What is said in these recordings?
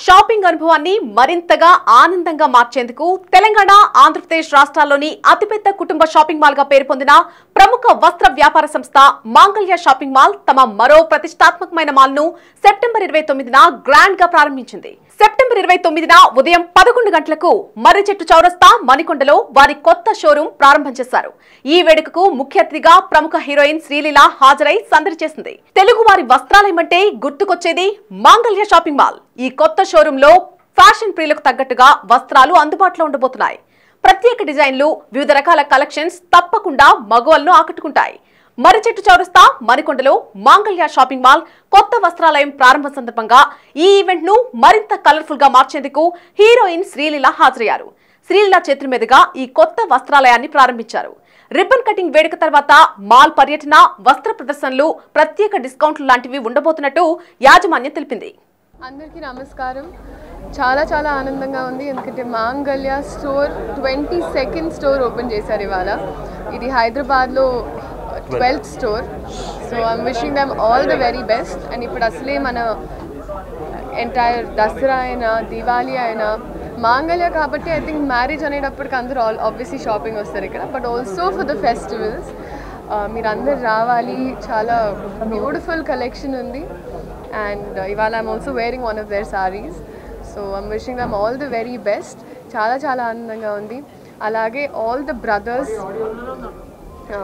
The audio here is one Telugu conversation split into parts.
షాపింగ్ అనుభవాన్ని మరింతగా ఆనందంగా మార్చేందుకు తెలంగాణ ఆంధ్రప్రదేశ్ రాష్ట్రాల్లోని అతిపెద్ద కుటుంబ షాపింగ్ మాల్ గా పేరు పొందిన ప్రముఖ వస్త్ర వ్యాపార సంస్థ మాంగళ్య షాపింగ్ మాల్ తమ మరో ప్రతిష్టాత్మకమైన మాల్ ను సెప్టెంబర్ 29న గ్రాండ్ గా ప్రారంభించింది. సెప్టెంబర్ 29న ఉదయం 11 గంటలకు మర్రిచెట్టు చౌరస్తా మణికొండలో వారి కొత్త షోరూం ప్రారంభం చేశారు. ఈ వేడుకకు ముఖ్య అతిథిగా ప్రముఖ హీరోయిన్ శ్రీలీల హాజరై సందడి చేసింది. తెలుగు వారి వస్త్రాలయమంటే గుర్తుకొచ్చేది మాంగళ్య షాపింగ్ మాల్. ఈ కొత్త షోరూమ్ లో ఫ్యాషన్ ప్రియులకు తగ్గట్టుగా వస్త్రాలు అందుబాటులో ఉండబోతున్నాయి. ప్రత్యేక డిజైన్లు, వివిధ రకాల కలెక్షన్స్ తప్పకుండా మగవాళ్ళను ఆకట్టుకుంటాయి. మర్రిచెట్టు చౌరస్తా మణికొండలో మాంగళ్య షాపింగ్ మాల్ కొత్త వస్త్రాలయం ప్రారంభ సందర్భంగా ఈ ఈవెంట్ ను మరింత కలర్ఫుల్ గా మార్చేందుకు హీరోయిన్ శ్రీలీల హాజరయ్యారు. శ్రీలీల చేతుల మీదుగా ఈ కొత్త వస్త్రాలయాన్ని ప్రారంభించారు. రిబ్బన్ కటింగ్ వేడుక తర్వాత మాల్ పర్యటన, వస్త్ర ప్రదర్శనలు, ప్రత్యేక డిస్కౌంట్లు లాంటివి ఉండబోతున్నట్టు యాజమాన్యం తెలిపింది. అందరికీ నమస్కారం. చాలా ఆనందంగా ఉంది, ఎందుకంటే మాంగళ్య స్టోర్ 22nd స్టోర్ ఓపెన్ చేశారు ఇవాళ. ఇది హైదరాబాద్లో 12th store. So I'm wishing them all the very best. And ఇప్పుడు అసలే మన ఎంటైర్ దసరా అయినా దివాళీ అయినా మాంగళ్య కాబట్టి ఐ థింక్ మ్యారేజ్ అనేటప్పటికి అందరూ ఆబ్వియస్లీ షాపింగ్ వస్తారు ఇక్కడ, but also for the festivals మీరు అందరు రావాలి. చాలా బ్యూటిఫుల్ కలెక్షన్ ఉంది. అండ్ ఇవాళ I'm also wearing one of their saris. So I'm wishing them all the very best. చాలా ఆనందంగా ఉంది. అలాగే ఆల్ ద బ్రదర్స్,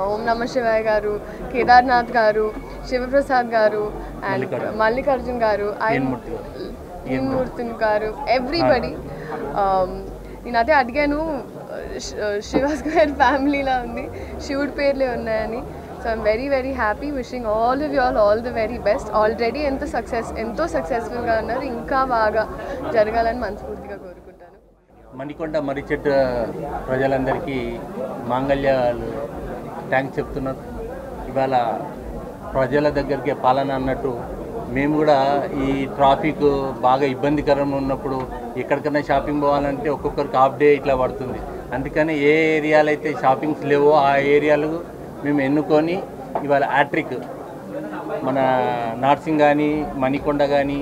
ఓం నమ శివాయ గారు, కేదార్నాథ్ గారు, శివప్రసాద్ గారు, అండ్ మల్లికార్జున్ గారు, మూర్తిన్ గారు, ఎవ్రీబడి. నేను అదే అడిగాను, శివ స్క్వేర్ ఫ్యామిలీలా ఉంది, శివుడి పేర్లే ఉన్నాయని. So I'm very happy. Wishing all of you all the very best. Already ఎంతో సక్సెస్ఫుల్గా ఉన్నారు, ఇంకా బాగా జరగాలని మనస్ఫూర్తిగా కోరుకుంటాను. మణికొండ మర్రిచెట్టు ప్రజలందరికీ మాంగళ్యాలు థ్యాంక్స్ చెప్తున్నారు. ఇవాళ ప్రజల దగ్గరికి పాలన అన్నట్టు మేము కూడా ఈ ట్రాఫిక్ బాగా ఇబ్బందికరంగా ఉన్నప్పుడు ఎక్కడికైనా షాపింగ్ పోవాలంటే ఒక్కొక్కరికి హాఫ్ డే ఇట్లా పడుతుంది. అందుకని ఏ ఏరియాలు అయితే షాపింగ్స్ లేవో ఆ ఏరియాలు మేము ఎన్నుకొని ఇవాళ యాట్రిక్ మన నార్సింగ్ కానీ, మణికొండ కానీ,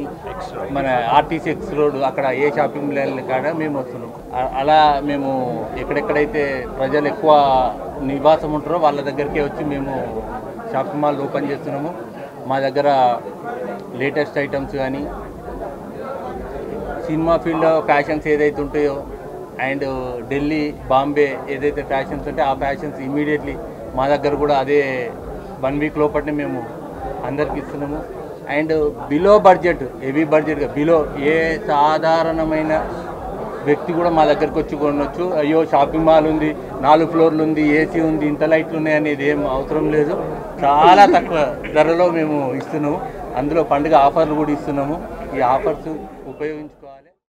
మన ఆర్టీసీ ఎక్స్ రోడ్ అక్కడ ఏ షాపింగ్ మాల్ కాడ మేము వస్తున్నాం. అలా మేము ఎక్కడెక్కడైతే ప్రజలు ఎక్కువ నివాసం ఉంటారో వాళ్ళ దగ్గరికే వచ్చి మేము షాపింగ్ మాల్ ఓపెన్ చేస్తున్నాము. మా దగ్గర లేటెస్ట్ ఐటమ్స్ కానీ, సినిమా ఫీల్డ్లో ఫ్యాషన్స్ ఏదైతే ఉంటాయో అండ్ ఢిల్లీ, బాంబే ఏదైతే ఫ్యాషన్స్ ఉంటే ఆ ఫ్యాషన్స్ ఇమీడియట్లీ మా దగ్గర కూడా అదే 1 వీక్ లోపలనే మేము అందరికి ఇస్తున్నాము. అండ్ బిలో బడ్జెట్, హెవీ బడ్జెట్గా బిలో ఏ సాధారణమైన వ్యక్తి కూడా మా దగ్గరకు వచ్చి కొనవచ్చు. అయ్యో షాపింగ్ మాల్ ఉంది, 4 ఫ్లోర్లు ఉంది, ఏసీ ఉంది, ఇంత లైట్లు ఉన్నాయి అనేది ఏం అవసరం లేదు. చాలా తక్కువ ధరలో మేము ఇస్తున్నాము. అందులో పండుగ ఆఫర్లు కూడా ఇస్తున్నాము. ఈ ఆఫర్స్ ఉపయోగించుకోవాలి.